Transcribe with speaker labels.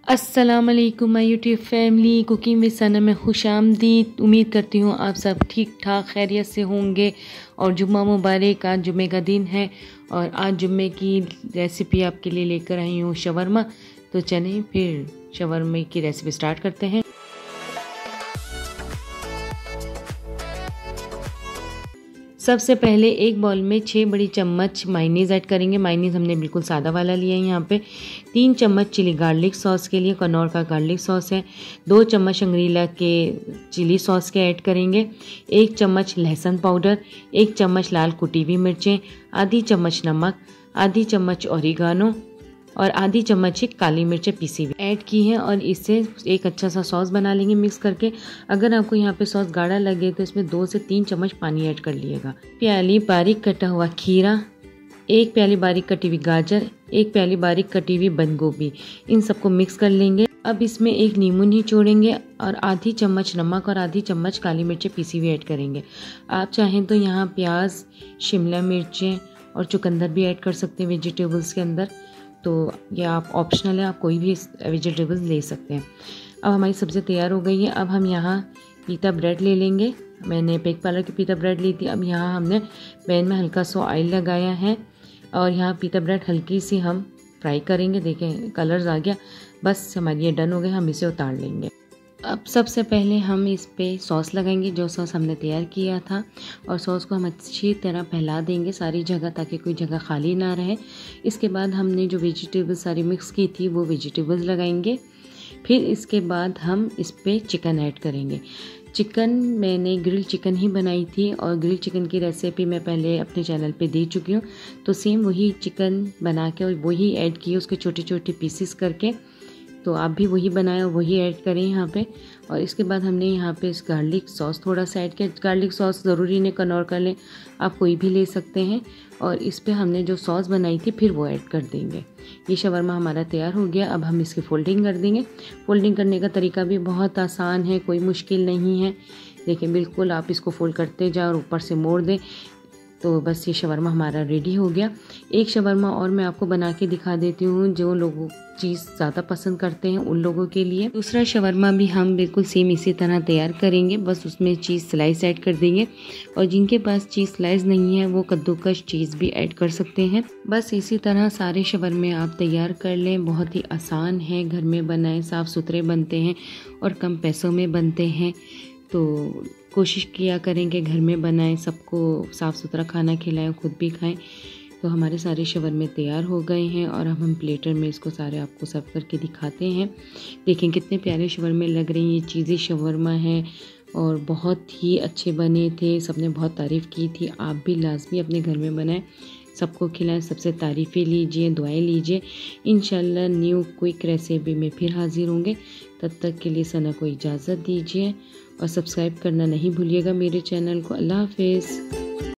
Speaker 1: अस्सलाम वालेकुम my YouTube family. Cooking with Sana में खुशामदीद। उम्मीद करती हूँ आप सब ठीक ठाक खैरियत से होंगे और जुम्मा मुबारक। आज जुम्मे का दिन है और आज जुम्मे की रेसिपी आपके लिए लेकर आई हूँ शवरमा। तो चलें फिर शवरमे की रेसिपी स्टार्ट करते हैं। सबसे पहले एक बाउल में 6 बड़ी चम्मच मायनीज़ ऐड करेंगे। मायनीज़ हमने बिल्कुल सादा वाला लिया है। यहाँ पे 3 चम्मच चिली गार्लिक सॉस के लिए कनौर का गार्लिक सॉस है। 2 चम्मच शंग्रीला के चिली सॉस के ऐड करेंगे। 1 चम्मच लहसुन पाउडर, 1 चम्मच लाल कुटी हुई मिर्चें, आधी चम्मच नमक, आधी चम्मच ओरिगानो और आधी चम्मच काली मिर्चें पीसी हुई ऐड की हैं और इससे एक अच्छा सा सॉस बना लेंगे मिक्स करके। अगर आपको यहाँ पे सॉस गाढ़ा लगे तो इसमें 2 से 3 चम्मच पानी ऐड कर लिएगा। प्याली बारीक कटा हुआ खीरा, 1 प्याली बारीक कटी हुई गाजर, 1 प्याली बारीक कटी हुई बंद गोभी, इन सबको मिक्स कर लेंगे। अब इसमें 1 नींबू निचोड़ेंगे और आधी चम्मच नमक और आधी चम्मच काली मिर्चें पीसी हुई ऐड करेंगे। आप चाहें तो यहाँ प्याज, शिमला मिर्चें और चुकंदर भी ऐड कर सकते हैं वेजिटेबल्स के अंदर। तो ये आप ऑप्शनल है, आप कोई भी वेजिटेबल्स ले सकते हैं। अब हमारी सब्ज़ी तैयार हो गई है। अब हम यहाँ पीता ब्रेड ले लेंगे। मैंने पेक पार्लर की पीता ब्रेड ली थी। अब यहाँ हमने पैन में हल्का सा ऑयल लगाया है और यहाँ पीता ब्रेड हल्की सी हम फ्राई करेंगे। देखें कलर्स आ गया, बस हमारी ये डन हो गई। हम इसे उतार लेंगे। अब सबसे पहले हम इस पे सॉस लगाएंगे, जो सॉस हमने तैयार किया था, और सॉस को हम अच्छी तरह फैला देंगे सारी जगह ताकि कोई जगह खाली ना रहे। इसके बाद हमने जो वेजिटेबल्स सारी मिक्स की थी वो वेजिटेबल्स लगाएंगे। फिर इसके बाद हम इस पे चिकन ऐड करेंगे। चिकन मैंने ग्रिल चिकन ही बनाई थी और ग्रिल चिकन की रेसिपी मैं पहले अपने चैनल पे दे चुकी हूँ। तो सेम वही चिकन बना के और वही ऐड किए उसके छोटे छोटे पीसेस करके। तो आप भी वही बनाएं और वही ऐड करें यहाँ पे। और इसके बाद हमने यहाँ पे इस गार्लिक सॉस थोड़ा सा ऐड किया। गार्लिक सॉस ज़रूरी नहीं कनौर का लें, आप कोई भी ले सकते हैं। और इस पे हमने जो सॉस बनाई थी फिर वो ऐड कर देंगे। ये शवरमा हमारा तैयार हो गया। अब हम इसकी फोल्डिंग कर देंगे। फोल्डिंग करने का तरीका भी बहुत आसान है, कोई मुश्किल नहीं है। देखिए बिल्कुल आप इसको फोल्ड करते जाओ और ऊपर से मोड़ दें। तो बस ये शवरमा हमारा रेडी हो गया। एक शवरमा और मैं आपको बना के दिखा देती हूँ, जो लोग चीज़ ज़्यादा पसंद करते हैं उन लोगों के लिए। दूसरा शवरमा भी हम बिल्कुल सेम इसी तरह तैयार करेंगे, बस उसमें चीज़ स्लाइस ऐड कर देंगे। और जिनके पास चीज़ स्लाइस नहीं है वो कद्दूकस चीज़ भी ऐड कर सकते हैं। बस इसी तरह सारे शवरमे आप तैयार कर लें। बहुत ही आसान है, घर में बनाएं, साफ़ सुथरे बनते हैं और कम पैसों में बनते हैं। तो कोशिश किया करें कि घर में बनाएं, सबको साफ़ सुथरा खाना खिलाएं, खुद भी खाएं। तो हमारे सारे शवरमे तैयार हो गए हैं और अब हम प्लेटर में इसको सारे आपको सर्व करके दिखाते हैं। देखें कितने प्यारे शवरमे लग रहे हैं। ये चीज़ी शवरमा है और बहुत ही अच्छे बने थे। सबने बहुत तारीफ़ की थी। आप भी लाजमी अपने घर में बनाएं, सबको खिलाएं, सबसे तारीफ़ें लीजिए, दुआएं लीजिए। इंशाल्लाह न्यू क्विक रेसिपी में फिर हाजिर होंगे। तब तक के लिए सना को इजाज़त दीजिए और सब्सक्राइब करना नहीं भूलिएगा मेरे चैनल को। अल्लाह हाफिज़।